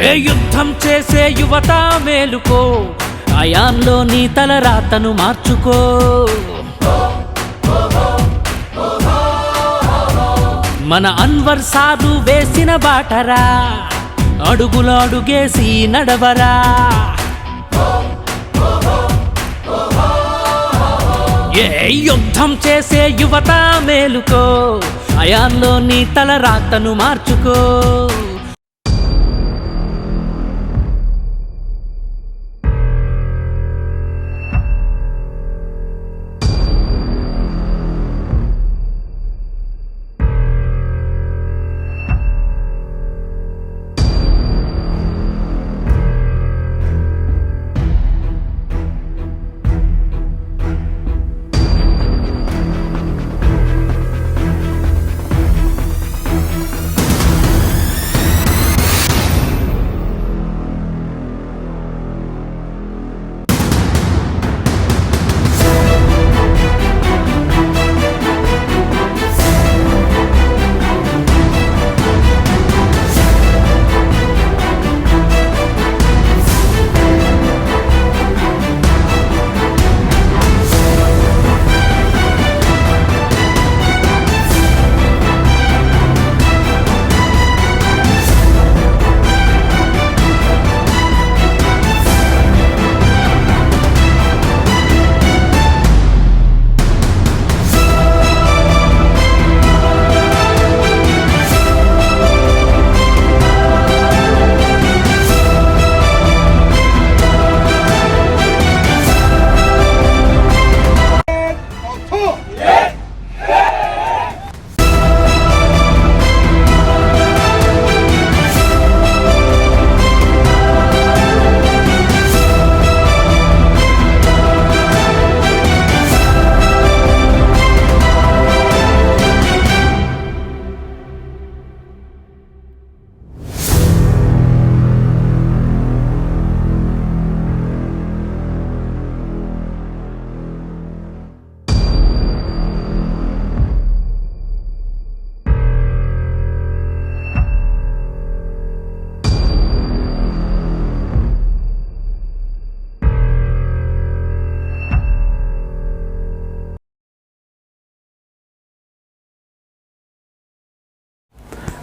ఏ యుద్ధం చేసే యువత మేలుకో, అయాన్లో నీ తల రాతను మార్చుకో. మన అన్వర్ సారు వేసిన బాటరా, అడుగులు అడుగేసి నడవరా. ఏ యుద్ధం చేసే యువత మేలుకో, అయాన్లో నీ తల రాతను మార్చుకో.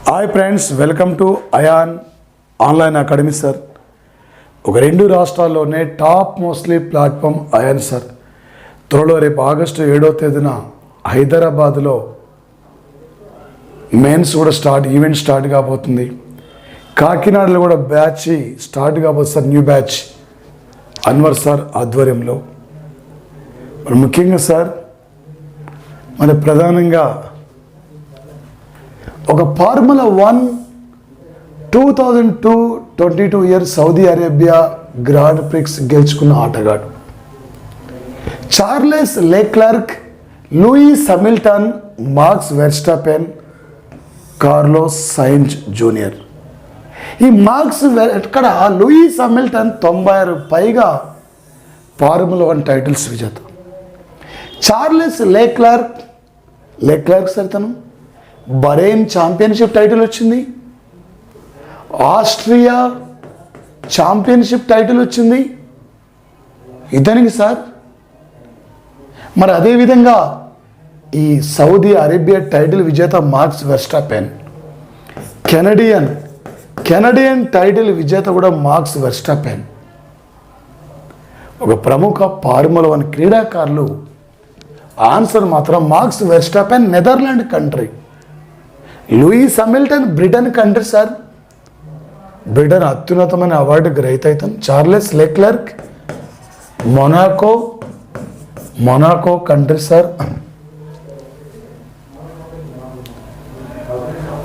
Hi friends, welcome to Ayan online academy sir. ఒక 2 రాష్ట్రాల్లోనే top mostly platform Ayan sir. త్వరలో రేపు ఆగస్టు 7వ తేదీన హైదరాబాద్లో మెయిన్స్ కూడా ఈవెంట్ స్టార్ట్ కాబోతుంది. కాకినాడలో కూడా బ్యాచ్ స్టార్ట్ కాబోతుంది sir, new batch Anwar sir ఆధ్వర్యంలో. మరి ముఖ్యంగా సార్, మరి ప్రధానంగా ఒక formula 1 2002 22 years Saudi Arabia grand prix గెలుచుకున్న ఆటగాడు Charles Leclerc, Lewis Hamilton, Max Verstappen, Carlos Sainz junior. ఈ ఇక్కడ లూయిస్ హామిల్టన్ 96 పైగా ఫార్ములా 1 టైటిల్స్ విజేత. చార్లెస్ లెక్లర్క్ సార్ తను బరేన్ ఛాంపియన్షిప్ టైటిల్ వచ్చింది, ఆస్ట్రియా ఛాంపియన్షిప్ టైటిల్ వచ్చింది ఇతనికి సార్. మరి అదేవిధంగా ఈ సౌదీ అరేబియా టైటిల్ విజేత మార్క్స్ వెర్స్టాపెన్, కెనడియన్ టైటిల్ విజేత కూడా మార్క్స్ వెర్స్టాపెన్. ఒక ప్రముఖ ఫార్ములా 1 క్రీడాకారులు. ఆన్సర్ మాత్రం marks Verstappen Netherland country, Lewis Hamilton Britain country sir. Britain అత్యున్నతమైన అవార్డు గ్రహీత అయితే చార్లెస్ లెక్లర్క్ మొనాకో కంట్రీ సార్.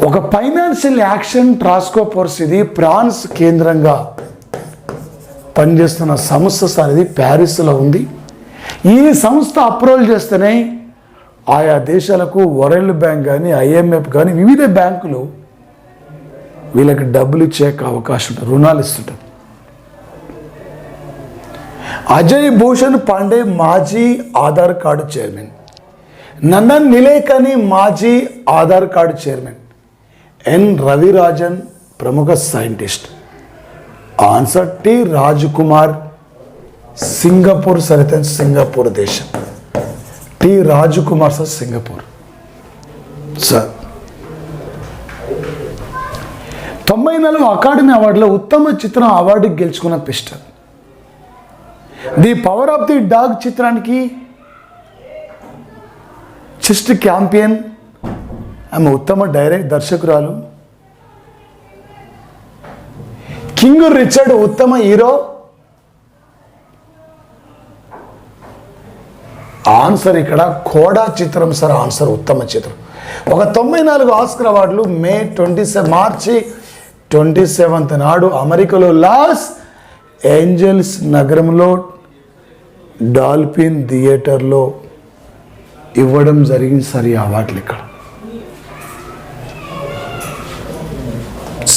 ఒక ఫైనాన్షియల్ యాక్షన్ టాస్క్ ఫోర్స్, ఇది ఫ్రాన్స్ కేంద్రంగా పనిచేస్తున్న సంస్థ సార్. ఇది ప్యారిస్లో ఉంది. ఈ సంస్థ అప్రూవల్ చేస్తేనే ఆయా దేశాలకు వరల్డ్ బ్యాంక్ కానీ IMF కానీ వివిధ బ్యాంకులు వీళ్ళకి డబ్బులు ఇచ్చే అవకాశం ఉంటుంది, రుణాలు ఇస్తుంటారు. అజయ్ భూషణ్ పాండే మాజీ ఆధార్ కార్డు చైర్మన్, నందన్ నిలేకని మాజీ Aadhaar card chairman, N Ravirajan ప్రముఖ scientist, answer T Rajkumar. Singapore సరితే సింగపూర్ దేశం. T Rajkumar sir Singapore. Sir 94 academy అవార్డులో ఉత్తమ చిత్రం అవార్డు గెలుచుకున్న పిస్టల్. The power of the dog చిత్రానికి చెస్ట్ క్యాంపియన్, ఆమె ఉత్తమ దర్శకురాలు. కింగ్ రిచర్డ్ ఉత్తమ హీరో. ఆన్సర్ ఇక్కడ కోడా చిత్రం సార్ ఆన్సర్ ఉత్తమ చిత్రం. ఒక 94 ఆస్కర్ అవార్డులు మార్చి 27 నాడు అమెరికాలో లాస్ ఏంజల్స్ నగరంలో డాల్ఫిన్ థియేటర్లో ఇవ్వడం జరిగింది సార్ ఈ అవార్డులు ఇక్కడ.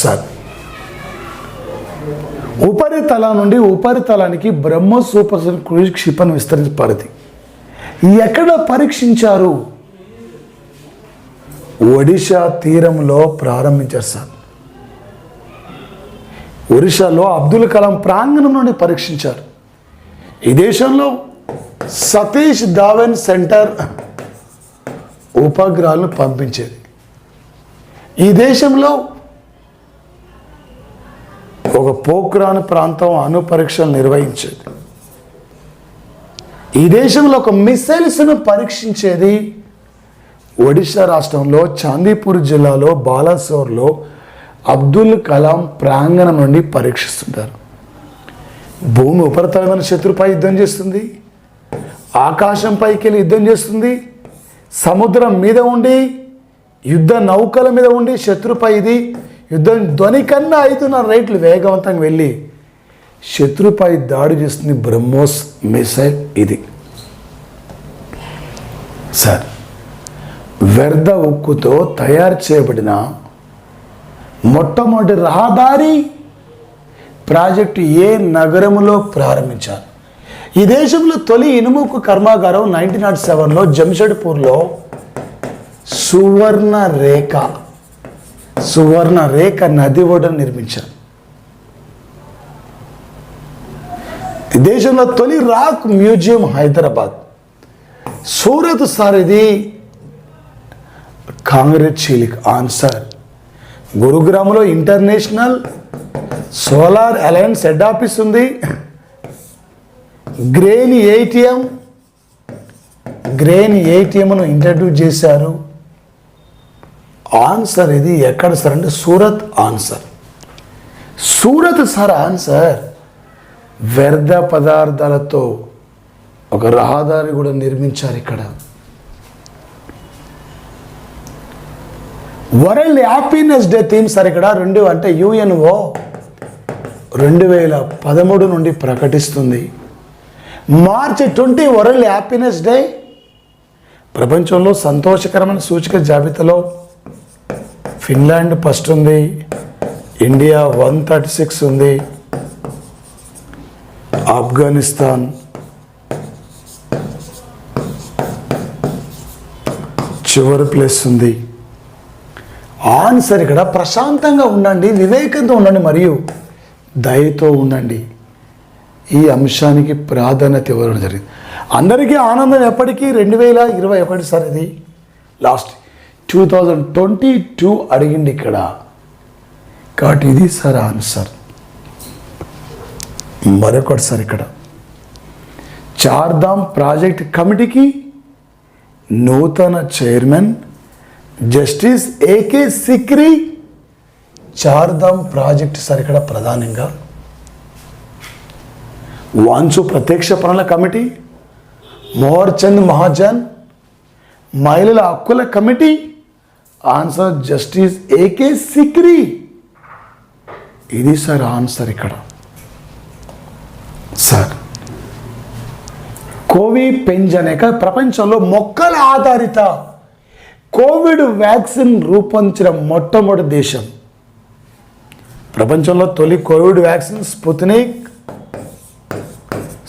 సార్ ఉపరితలం నుండి ఉపరితలానికి బ్రహ్మోస్ సూపర్సోనిక్ క్రూయిజ్ క్షిపణి విస్తరించే పరిధి ఎక్కడ పరీక్షించారు? ఒడిషా తీరంలో ప్రారంభించారు సార్. ఒడిషాలో అబ్దుల్ కలాం ప్రాంగణం నుండి పరీక్షించారు. ఈ దేశంలో సతీష్ ధావన్ సెంటర్ ఉపగ్రహాలను పంపించేది. ఈ దేశంలో ఒక పోఖ్రాన్ ప్రాంతం అణు పరీక్షలు నిర్వహించేది. ఈ దేశంలో ఒక మిసైల్స్ను పరీక్షించేది ఒడిశా రాష్ట్రంలో చాందీపూర్ జిల్లాలో బాలాసోర్లో అబ్దుల్ కలాం ప్రాంగణం నుండి పరీక్షిస్తుంటారు. భూమి ఉపరితలమైన శత్రుపై యుద్ధం చేస్తుంది, ఆకాశంపైకి వెళ్ళి యుద్ధం చేస్తుంది, సముద్రం మీద ఉండి యుద్ధ నౌకల మీద ఉండి శత్రుపై ఇది యుద్ధం ధ్వని కన్నా 5.5 రేట్లు వేగవంతంగా వెళ్ళి శత్రుపై దాడి చేస్తుంది బ్రహ్మోస్ మిసైల్ ఇది. సార్ వ్యర్థ ఉక్కుతో తయారు చేయబడిన మొట్టమొదటి రహదారి ప్రాజెక్టు ఏ నగరంలో ప్రారంభించారు? ఈ దేశంలో తొలి ఇనుముకు కర్మాగారం 1907లో జంషెడ్పూర్లో సువర్ణ రేఖ నది ఒడ్డున నిర్మించారు. ఈ దేశంలో తొలి rock museum Hyderabad. Surat sir ఇది కాంగ్రెస్ చీలిక్ ఆన్సర్. గురుగ్రామ్లో international solar alliance head office ఉంది. గ్రెయిన్ ఏటీఎంను ఇంట్రడ్యూస్ చేశారు. ఆన్సర్ ఇది ఎక్కడ సార్ అంటే Surat answer. Surat sir answer. వ్యర్థ పదార్థాలతో ఒక రహదారి కూడా నిర్మించారు ఇక్కడ. World happiness day theme sir ఇక్కడ యుఎన్ఓ 2013 నుండి ప్రకటిస్తుంది. మార్చి 20 వరల్డ్ హ్యాపీనెస్ డే. ప్రపంచంలో సంతోషకరమైన సూచిక జాబితాలో ఫిన్లాండ్ ఫస్ట్ ఉంది, ఇండియా 136 ఉంది, ఆఫ్ఘనిస్తాన్ చివరి ప్లేస్ ఉంది. ఆన్సర్ ఇక్కడ ప్రశాంతంగా ఉండండి, వివేకంతో ఉండండి మరియు దయతో ఉండండి. ఈ అంశానికి ప్రాధాన్యత ఇవ్వడం జరిగింది. అందరికీ ఆనందం ఎప్పటికీ 2021 సార్ ఇది లాస్ట్ 2022 అడిగింది ఇక్కడ. కాబట్టి ఇది సార్ ఆన్సర్. మరొకటి సార్ ఇక్కడ చార్ధామ్ ప్రాజెక్ట్ కమిటీకి నూతన chairman justice A K Sikri. Chardham project sir ఇక్కడ ప్రధానంగా వాంచు ప్రత్యక్ష పనుల కమిటీ, మోహర్చంద్ మహాజన్ మహిళల హక్కుల committee. Answer justice A K Sikri. ఇది సార్ ఆన్సర్ ఇక్కడ. సార్ కోవిపెంజ్ అనేక ప్రపంచంలో మొక్కల ఆధారిత కోవిడ్ వ్యాక్సిన్ రూపొందించిన మొట్టమొదటి దేశం. ప్రపంచంలో తొలి Covid vaccine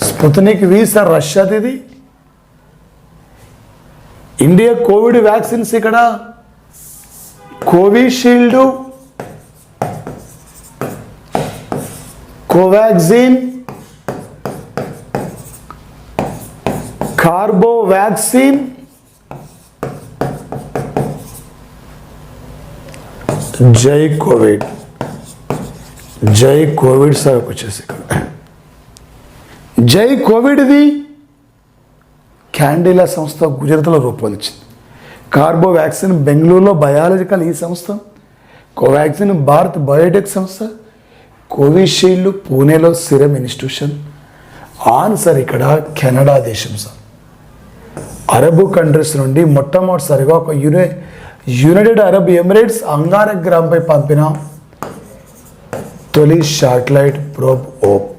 Sputnik V sir రష్యాది. ఇండియా కోవిడ్ వ్యాక్సిన్స్ ఇక్కడ కోవిషీల్డ్, కోవాక్సిన్, కార్బోవాక్సిన్, జై కోవిడ్. జై కోవిడ్ సార్ వచ్చేసి ఇక్కడ జై కోవిడ్ ఇది క్యాండిలా సంస్థ గుజరాత్లో రూపొందించింది. కార్బోవాక్సిన్ బెంగళూరులో బయాలజికల్ ఈ సంస్థ, కోవాక్సిన్ భారత్ బయోటెక్ సంస్థ, కోవిషీల్డ్ పూణేలో సిరమ్ ఇన్స్టిట్యూషన్. ఆన్సర్ ఇక్కడ కెనడా దేశం సార్. అరబ్ కంట్రీస్ నుండి మొట్టమొదటిసారిగా ఒక యునైటెడ్ అరబ్ ఎమిరేట్స్ అంగారగ్రహంపై పంపిన తొలి satellite probe Hope.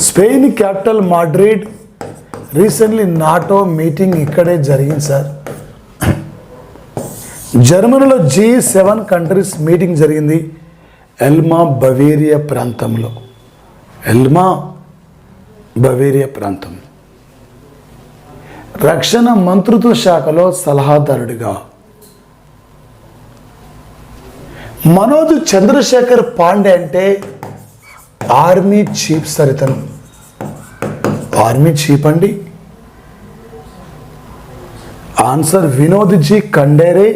Spain capital Madrid. Recently NATO meeting ఇక్కడే జరిగింది సార్. జర్మనీలో G7 కంట్రీస్ మీటింగ్ జరిగింది ఎల్మా బవేరియా ప్రాంతంలో. ఎల్మా బవేరియా ప్రాంతం. రక్షణ మంత్రిత్వ శాఖలో సలహాదారుడిగా మనోజ్ చంద్రశేఖర్ పాండే అంటే ఆర్మీ చీఫ్ సార్. ఇతను ఆర్మీ చీఫ్ అండి. Answer Vinod G Khandare.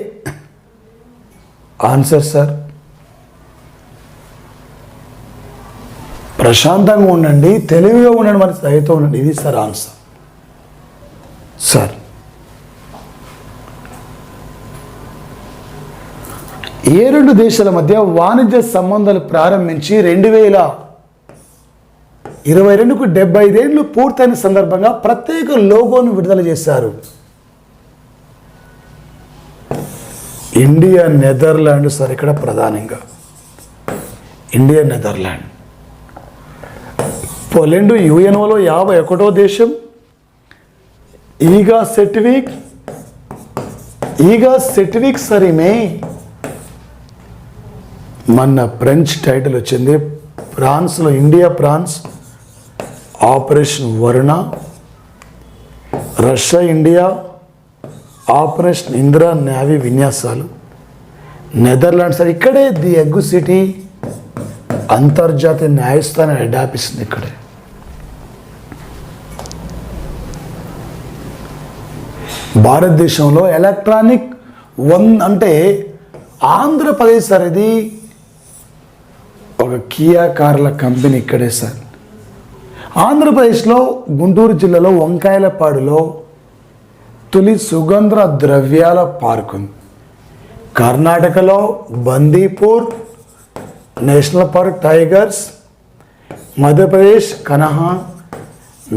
Answer sir. ప్రశాంతంగా ఉండండి, తెలివిగా ఉండండి, మరి దయతో ఉండండి. ఇది సార్ ఆన్సర్ సార్. ఏ రెండు దేశాల మధ్య వాణిజ్య సంబంధాలు ప్రారంభించి 2022కు 75 ఏళ్ళు పూర్తయిన సందర్భంగా ప్రత్యేక లోగోను విడుదల చేశారు? India, Netherland sir. ఇక్కడ ప్రధానంగా ఇండియా, నెదర్లాండ్. పోలాండ్ యుఎన్ఓలో 51వ దేశం. ఈగా సెట్విక్ సరిమే మొన్న ఫ్రెంచ్ టైటిల్ వచ్చింది. ఫ్రాన్స్లో India France operation Varuna, Russia India operation Indira navy విన్యాసాలు. నెదర్లాండ్స్ సార్ ఇక్కడే ది ఎగ్ సిటీ అంతర్జాతీయ న్యాయస్థానం అడాపిస్తుంది ఇక్కడే. భారతదేశంలో ఎలక్ట్రానిక్ అంటే ఆంధ్రప్రదేశ్ సార్. ఇది ఒక కియా కార్ల కంపెనీ ఇక్కడే సార్. ఆంధ్రప్రదేశ్లో గుంటూరు జిల్లాలో వంకాయలపాడులో తొలి సుగంధ ద్రవ్యాల పార్క్ ఉంది. కర్ణాటకలో Bandipur national park tigers, Madhya Pradesh Kanha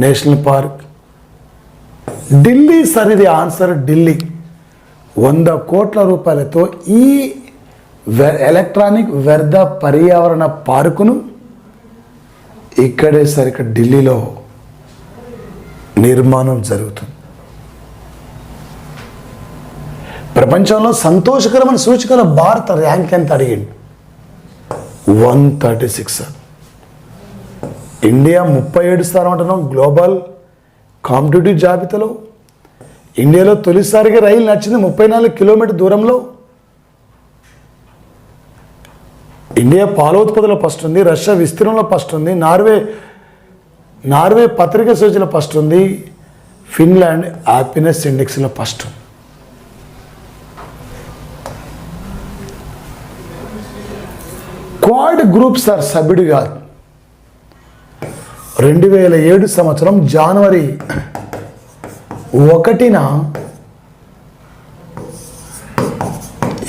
national park. Delhi sir. ఇది ఆన్సర్ ఢిల్లీ. 100 కోట్ల రూపాయలతో ఈ ఎలక్ట్రానిక్ వ్యర్థ పర్యావరణ పార్కును ఇక్కడే సార్, ఇక్కడ ఢిల్లీలో నిర్మాణం జరుగుతుంది. ప్రపంచంలో సంతోషకరమైన సూచికల భారత ర్యాంక్ ఎంత అడిగింది? 136 సార్. ఇండియా 37 స్థానం అంటున్నాం గ్లోబల్ కాంపిటేటివ్ జాబితాలో. ఇండియాలో తొలిసారిగా రైలు నడిచింది 34 కిలోమీటర్ దూరంలో. ఇండియా పాల ఉత్పత్తిలో ఫస్ట్ ఉంది, రష్యా విస్తీర్ణంలో ఫస్ట్ ఉంది, నార్వే పత్రిక సూచనలో ఫస్ట్ ఉంది, ఫిన్లాండ్ హ్యాపీనెస్ ఇండెక్స్లో ఫస్ట్ ఉంది. క్వాడ్ గ్రూప్ సార్ సభ్యుడిగా 2007 సంవత్సరం జనవరి 1న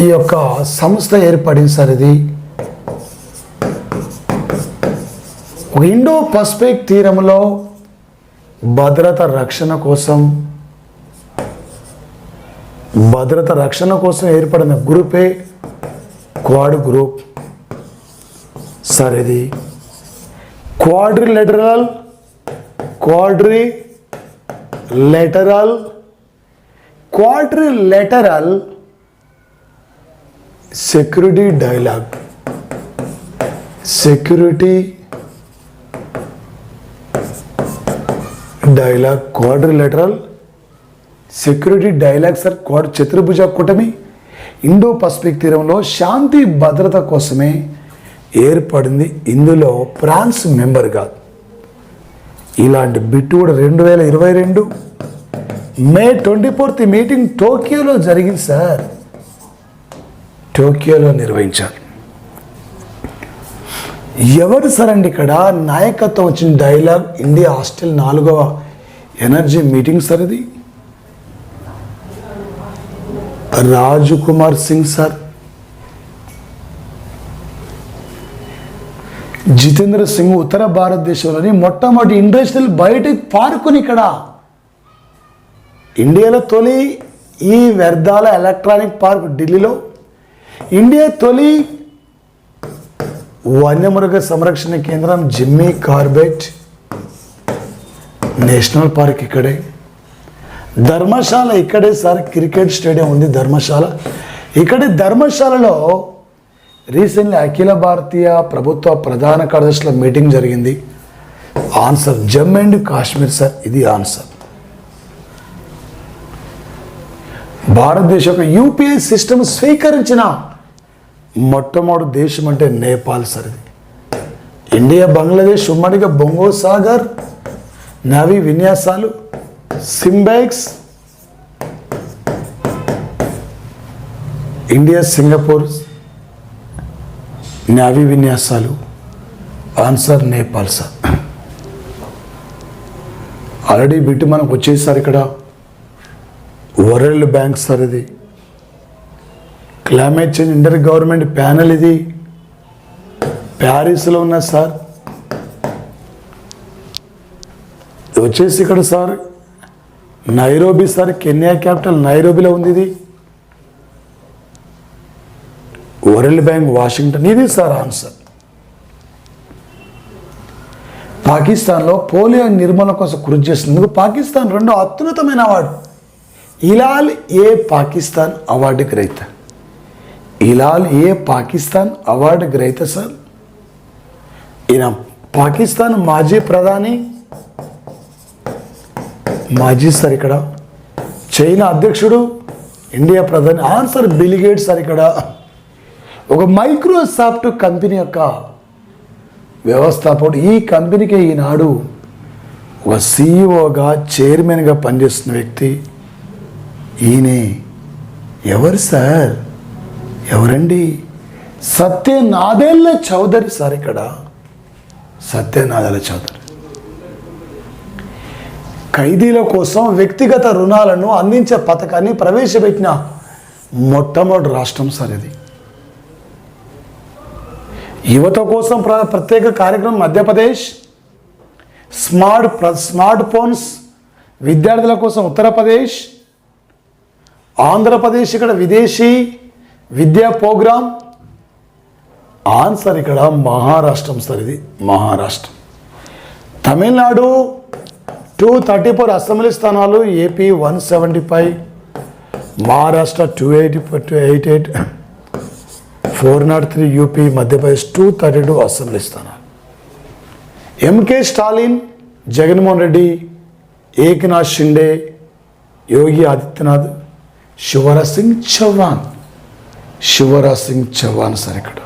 ఈ యొక్క సంస్థ ఏర్పడింది సార్. ఇది ఇండో పసిఫిక్ తీరంలో భద్రత రక్షణ కోసం ఏర్పడిన గ్రూపే క్వాడ్ గ్రూప్ సార్. ఇది quadrilateral security dialogue. Quadrilateral security dialogue sir. చతుర్భుజ కూటమి ఇండో పసిఫిక్ తీరంలో శాంతి భద్రత కోసమే ఏర్పడింది. ఇందులో ఫ్రాన్స్ మెంబర్ కాదు. ఇలాంటి బిట్ కూడా 2022 మే 24 మీటింగ్ టోక్యోలో జరిగింది సార్. టోక్యోలో నిర్వహించారు. ఎవరు సార్ అండి ఇక్కడ నాయకత్వం వచ్చిన డైలాగ్ ఇండియా హాస్టల్ 4వ ఎనర్జీ మీటింగ్ సార్ ఇది. రాజు కుమార్ సింగ్ సార్, జితేంద్ర సింగ్ ఉత్తర భారతదేశంలోని మొట్టమొదటి ఇండస్ట్రియల్ బయోటెక్ పార్కుని ఇక్కడ ఇండియాలో తొలి ఈ వ్యర్థాల ఎలక్ట్రానిక్ పార్క్ ఢిల్లీలో, ఇండియా తొలి వన్యమృగ సంరక్షణ కేంద్రం జిమ్మీ కార్బెట్ నేషనల్ పార్క్ ఇక్కడే, ధర్మశాల ఇక్కడే సార్, క్రికెట్ స్టేడియం ఉంది ధర్మశాల ఇక్కడే. ధర్మశాలలో రీసెంట్లీ అఖిల భారతీయ ప్రభుత్వ ప్రధాన కార్యదర్శుల మీటింగ్ జరిగింది. Answer Jammu and Kashmir sir, ఇది ఆన్సర్. భారతదేశ యొక్క యూపీఐ సిస్టమ్ స్వీకరించిన మొట్టమొదటి దేశం అంటే నేపాల్ సార్ ఇది. ఇండియా బంగ్లాదేశ్ ఉమ్మడిగా బొంగోసాగర్ నావీ విన్యాసాలు, సింబెక్స్, ఇండియా సింగపూర్ నావీ విన్యాసాలు. Answer Nepal sir. Already bit మనకు వచ్చేసారు ఇక్కడ. వరల్డ్ బ్యాంక్ సార్ ఇది. Climate change inter government panel ఇది ప్యారిస్లో ఉన్న సార్. వచ్చేసి ఇక్కడ sir Nairobi sir, Kenya capital నైరోబీలో ఉంది ఇది. వరల్డ్ బ్యాంక్ వాషింగ్టన్, ఇది సార్ ఆన్సర్. పాకిస్తాన్లో పోలియో నిర్మూలన కోసం కృషి చేసినందుకు పాకిస్తాన్ రెండో అత్యున్నతమైన అవార్డు ఇలాల్ ఏ పాకిస్తాన్ అవార్డు గ్రహీత. ఇలాల్ ఏ పాకిస్తాన్ అవార్డు గ్రహీత సార్. ఈయన పాకిస్తాన్ మాజీ ప్రధాని, మాజీ సార్ ఇక్కడ. చైనా అధ్యక్షుడు, ఇండియా ప్రధాని. ఆన్సర్ బిల్ గేట్స్ సార్ ఇక్కడ. ఒక మైక్రోసాఫ్ట్ కంపెనీ యొక్క వ్యవస్థాపకుడు. ఈ కంపెనీకి ఈనాడు ఒక సిఇఓగా చైర్మన్గా పనిచేస్తున్న వ్యక్తి ఈయనే. ఎవరు సార్, ఎవరండి? సత్య నాదెళ్ల చౌదరి సార్ ఇక్కడ. సత్య నాదెళ్ల చౌదరి ఖైదీల కోసం వ్యక్తిగత రుణాలను అందించే పథకాన్ని ప్రవేశపెట్టిన మొట్టమొదటి రాష్ట్రం సార్ ఇది. యువత కోసం ప్రత్యేక కార్యక్రమం మధ్యప్రదేశ్. స్మార్ట్ ఫోన్స్ విద్యార్థుల కోసం ఉత్తరప్రదేశ్. ఆంధ్రప్రదేశ్ ఇక్కడ విదేశీ విద్యా ప్రోగ్రాం. ఆన్సర్ ఇక్కడ మహారాష్ట్రం సార్ ఇది, మహారాష్ట్రం. తమిళనాడు 234 అసెంబ్లీ స్థానాలు, AP 175, Maharashtra 288, 403, UP Madhya Pradesh 232 assembly స్థానాలు. ఎంకే స్టాలిన్, జగన్మోహన్ రెడ్డి, ఏక్నాథ్ షిండే, యోగి ఆదిత్యనాథ్, శివరాజ్ సింగ్ చౌహాన్. శివరాజ్ సింగ్ చౌహాన్ సార్ ఇక్కడ.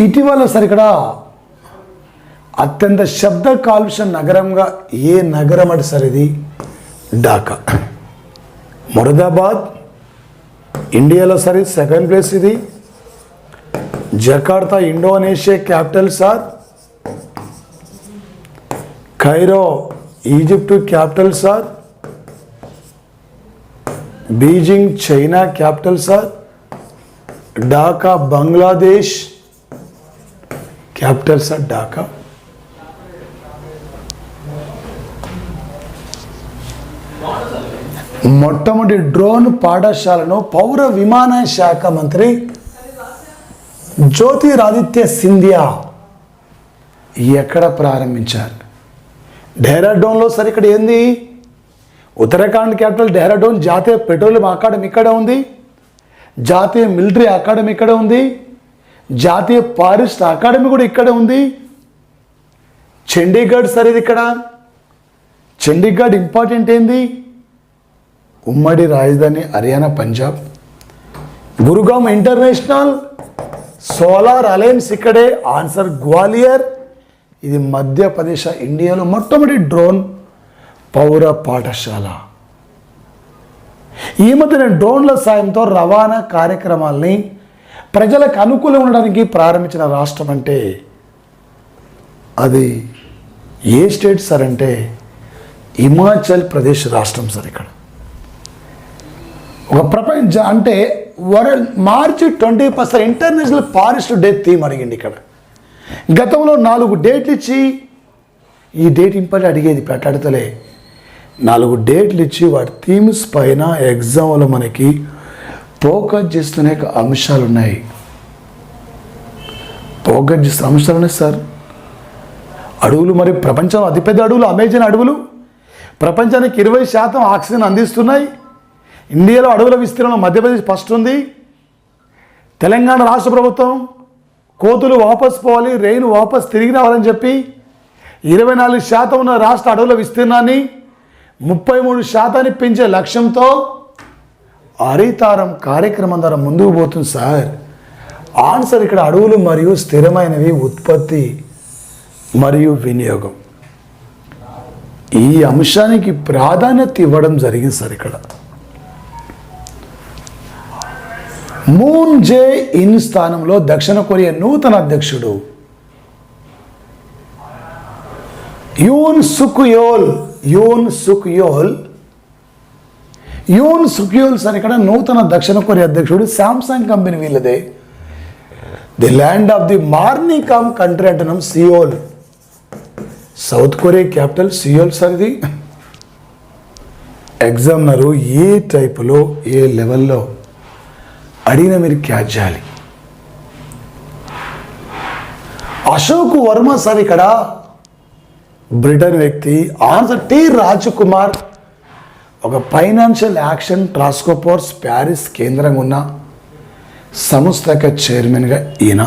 ఇటీవల సార్ ఇక్కడ అత్యంత శబ్ద కాలుష్య నగరంగా ఏ నగరం అంటే సార్ ఇది? ఢాకా. మొరదాబాద్ ఇండియాలో సార్ ఇది సెకండ్ ప్లేస్ ఇది. Jakarta Indonesia capital sir. Cairo Egypt capital sir. Beijing China capital sir. Dhaka Bangladesh capital sir Dhaka. మొట్టమొదటి డ్రోన్ పాఠశాలను పౌర విమానయాన శాఖ మంత్రి జ్యోతిరాదిత్య సింధియా ఎక్కడ ప్రారంభించారు? డెహ్రాడూన్లో సార్. ఇక్కడ ఏంది? ఉత్తరాఖండ్ క్యాపిటల్ డెహ్రాడూన్. జాతీయ పెట్రోలియం అకాడమీ ఇక్కడ ఉంది. జాతీయ మిలిటరీ అకాడమీ ఇక్కడ ఉంది. జాతీయ ఫారెస్ట్ అకాడమీ కూడా ఇక్కడ ఉంది. చండీగఢ్ సార్ ఇది ఇక్కడ. చండీగఢ్ ఇంపార్టెంట్ ఏంది? ఉమ్మడి రాజధాని Haryana Punjab. Gurgaon international, solar alliance ఇక్కడే. ఆన్సర్ గ్వాలియర్. ఇది మధ్యప్రదేశ్, ఇండియాలో మొట్టమొదటి డ్రోన్ పౌర పాఠశాల. ఈ మధ్యన డ్రోన్ల సాయంతో రవాణా కార్యక్రమాల్ని ప్రజలకు అనుకూలంగా ఉండడానికి ప్రారంభించిన రాష్ట్రం అంటే అది ఏ స్టేట్ సార్ అంటే హిమాచల్ ప్రదేశ్ రాష్ట్రం సార్. ఇక్కడ ఒక ప్రపంచ అంటే వరల్డ్ మార్చి 20 ఇంటర్నేషనల్ ఫారెస్ట్ డే థీమ్ అడిగింది. ఇక్కడ గతంలో 4 డేట్లు ఇచ్చి ఈ డేట్ ఇంపార్టెంట్ అడిగేది, పెట్టడతలే 4 డేట్లు ఇచ్చి వాటి థీమ్స్ పైన ఎగ్జామ్లో మనకి ఫోకస్ చేస్తున్న అంశాలు ఉన్నాయి. ఫోకస్ చేస్తున్న అంశాలు ఉన్నాయి సార్. అడవులు, మరి ప్రపంచంలో అతిపెద్ద అడవులు అమెజాన్ అడవులు, ప్రపంచానికి 20% ఆక్సిజన్ అందిస్తున్నాయి. ఇండియాలో అడవుల విస్తీర్ణంలో మధ్యప్రదేశ్ ఫస్ట్ ఉంది. తెలంగాణ రాష్ట్ర ప్రభుత్వం కోతులు వాపస్ పోవాలి, రెయిన్ వాపస్ తిరిగి రావాలని చెప్పి 24% ఉన్న రాష్ట్ర అడవుల విస్తీర్ణాన్ని 33% పెంచే లక్ష్యంతో హరితారం కార్యక్రమం ద్వారా ముందుకు పోతుంది సార్. ఆన్సర్ ఇక్కడ అడవులు మరియు స్థిరమైనవి ఉత్పత్తి మరియు వినియోగం. ఈ అంశానికి ప్రాధాన్యత ఇవ్వడం జరిగింది సార్. ఇక్కడ మూన్ జే ఇన్ స్థానంలో దక్షిణ కొరియా నూతన అధ్యక్షుడు యూన్ సుక్యోల్ సార్. ఇక్కడ నూతన దక్షిణ కొరియా అధ్యక్షుడు శాంసంగ్ కంపెనీ వీళ్ళదే. The land of the morning calm country అంటున్నాం Seoul. South Korea capital Seoul sir. ఇది ఎగ్జామినరు ఏ టైపులో ఏ లెవెల్లో అడిగినా మీరు క్యాచ్ చేయాలి. అశోక్ వర్మ సార్ ఇక్కడ బ్రిటన్ వ్యక్తి. Answer T Rajkumar. ఒక financial action task force Paris కేంద్రంగా ఉన్న సంస్థ యొక్క చైర్మన్గా ఈయన.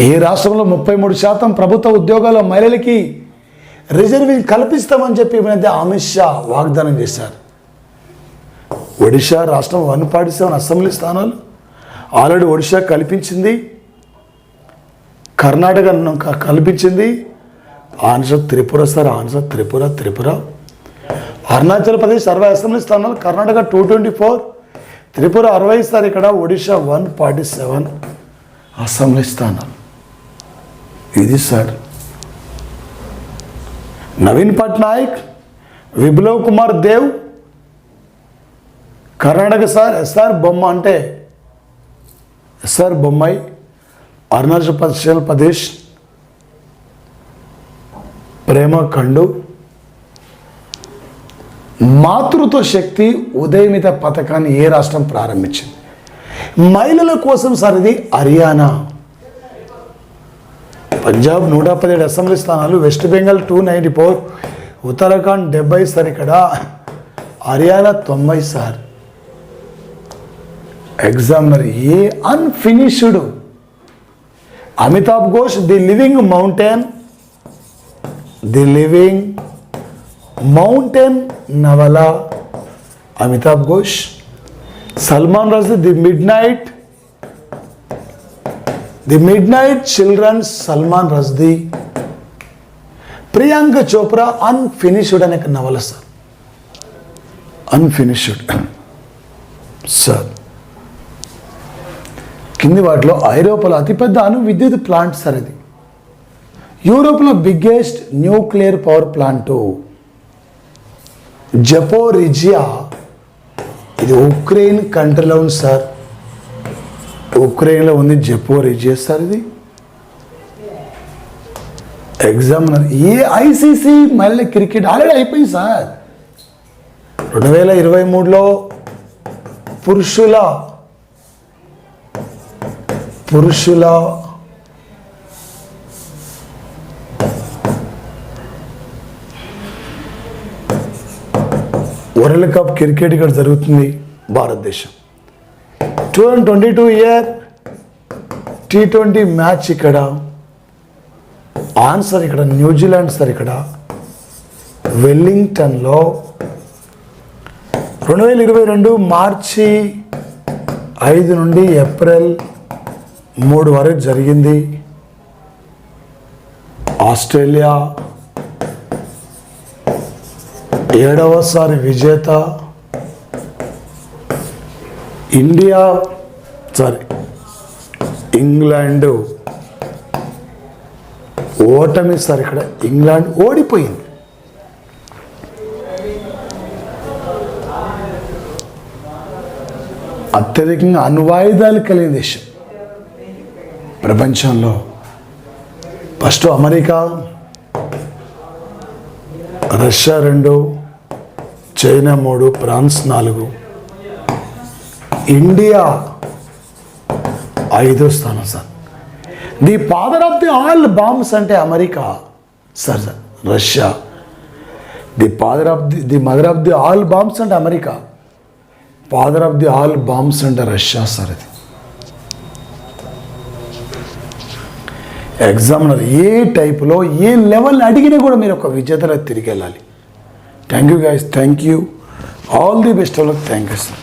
ఏ రాష్ట్రంలో 33% ప్రభుత్వ ఉద్యోగాల మహిళలకి రిజర్వేషన్ కల్పిస్తామని చెప్పి మధ్య అమిత్ షా వాగ్దానం చేశారు. ఒడిశా రాష్ట్రం 147 అసెంబ్లీ స్థానాలు ఆల్రెడీ ఒడిశా కల్పించింది, కర్ణాటక కల్పించింది. Answer Tripura sir. Answer Tripura. Arunachal Pradesh 60 assembly స్థానాలు, కర్ణాటక 224, త్రిపుర 60 సార్. ఇక్కడ ఒడిశా 147 అసెంబ్లీ స్థానాలు. ఇది sir. Naveen Patnaik, Biplab Kumar Deb Karnataka sir. S R Bomma అంటే ఎస్ఆర్ బొమ్మాయి అరుణాచల్ ప్రదేశ్. ప్రేమ కండు. మాతృత్వ శక్తి ఉదయమిత పథకాన్ని ఏ రాష్ట్రం ప్రారంభించింది? మహిళల కోసం సార్ ఇది హర్యానా. పంజాబ్ 117 అసెంబ్లీ స్థానాలు, వెస్ట్ బెంగాల్ 294, ఉత్తరాఖండ్ 70 సార్. ఇక్కడ హర్యానా 90 సార్. ఎగ్జామినర్ ఏ unfinished. Amitabh Ghosh the living mountain నవల. Amitabh Ghosh. Salman Rushdie the midnight children's. Salman Rushdie. Priyanka Chopra unfinished అనే నవల సార్. Unfinished sir. కింది వాటిలో ఐరోపాలో అతిపెద్ద అణు విద్యుత్ ప్లాంట్ సార్ ఇది. యూరోప్లో biggest nuclear power plant Zaporizhzhia. ఇది ఉక్రెయిన్ కంట్రీలో ఉంది సార్. ఉక్రెయిన్లో ఉంది జపోరిజియా సార్. ఇది ఎగ్జామినర్ ఏ ఐసీసీ మహిళల క్రికెట్ ఆల్రెడీ అయిపోయింది సార్. 2023లో పురుషుల వరల్డ్ కప్ క్రికెట్ ఇక్కడ జరుగుతుంది భారతదేశం. 2022 ఇయర్ T20 మ్యాచ్ ఇక్కడ. ఆన్సర్ ఇక్కడ న్యూజిలాండ్ సార్. ఇక్కడ వెల్లింగ్టన్లో 2022 మార్చి 5 నుండి ఏప్రిల్ 3 వరకు జరిగింది. ఆస్ట్రేలియా 7వసారి విజేత. ఇంగ్లాండ్ ఓటమి. సార్ ఇక్కడ ఇంగ్లాండ్ ఓడిపోయింది. అత్యధికంగా అణ్వాయుధాలు కలిగిన దేశం ప్రపంచంలో. First America, Russia 2, China 3, France 4, India 5వ స్థానం. Sir the father of the all bombs అంటే America sir. Russia. The mother of the all bombs అంటే America. Father of the all bombs అంటే రష్యా సార్. ఇది ఎగ్జామినర్ ఏ టైపులో ఏ level అడిగినా కూడా మీరు ఒక విజేతలో తిరిగి వెళ్ళాలి. Thank you guys. Thank you. All the best. Thank you sir.